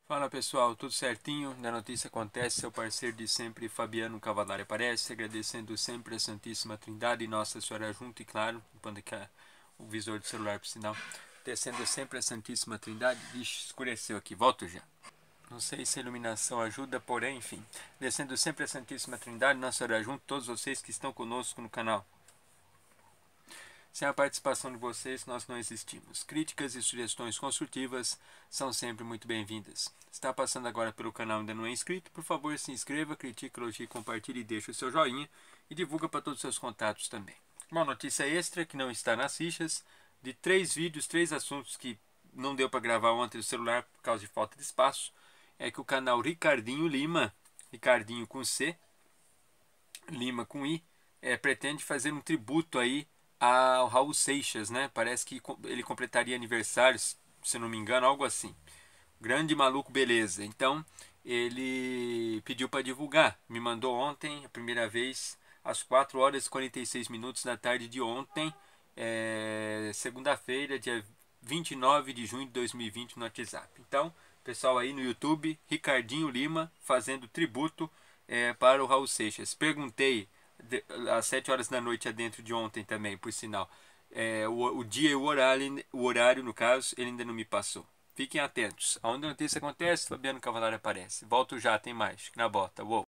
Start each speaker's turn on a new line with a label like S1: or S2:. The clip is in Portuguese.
S1: Fala pessoal, tudo certinho? Da notícia acontece, seu parceiro de sempre, Fabiano Cavalari aparece, agradecendo sempre a Santíssima Trindade e Nossa Senhora junto e claro, quando que o visor do celular por sinal, descendo sempre a Santíssima Trindade. Ixi, escureceu aqui, volto já. Não sei se a iluminação ajuda, porém, enfim, descendo sempre a Santíssima Trindade, Nossa Senhora junto, todos vocês que estão conosco no canal. Sem a participação de vocês, nós não existimos. Críticas e sugestões construtivas são sempre muito bem-vindas. Está passando agora pelo canal e ainda não é inscrito? Por favor, se inscreva, critique, elogie, compartilhe e deixe o seu joinha e divulga para todos os seus contatos também. Uma notícia extra que não está nas fichas, de 3 vídeos, 3 assuntos que não deu para gravar ontem no celular por causa de falta de espaço, é que o canal Ricardinho Lima, Ricardinho com C, Lima com I, pretende fazer um tributo aí ao Raul Seixas, né? Parece que ele completaria aniversário, se não me engano, algo assim. Grande maluco, beleza. Então, ele pediu para divulgar. Me mandou ontem, a primeira vez, às 4 horas e 46 minutos da tarde de ontem, segunda-feira, dia 29 de junho de 2020, no WhatsApp. Então, pessoal aí no YouTube, Ricardinho Lima fazendo tributo para o Raul Seixas. Perguntei às 7 horas da noite adentro de ontem também, por sinal. O dia e o horário, no caso, ele ainda não me passou. Fiquem atentos. Aonde a notícia acontece, Fabiano Cavalari aparece. Volto já, tem mais. Na bota. Uou.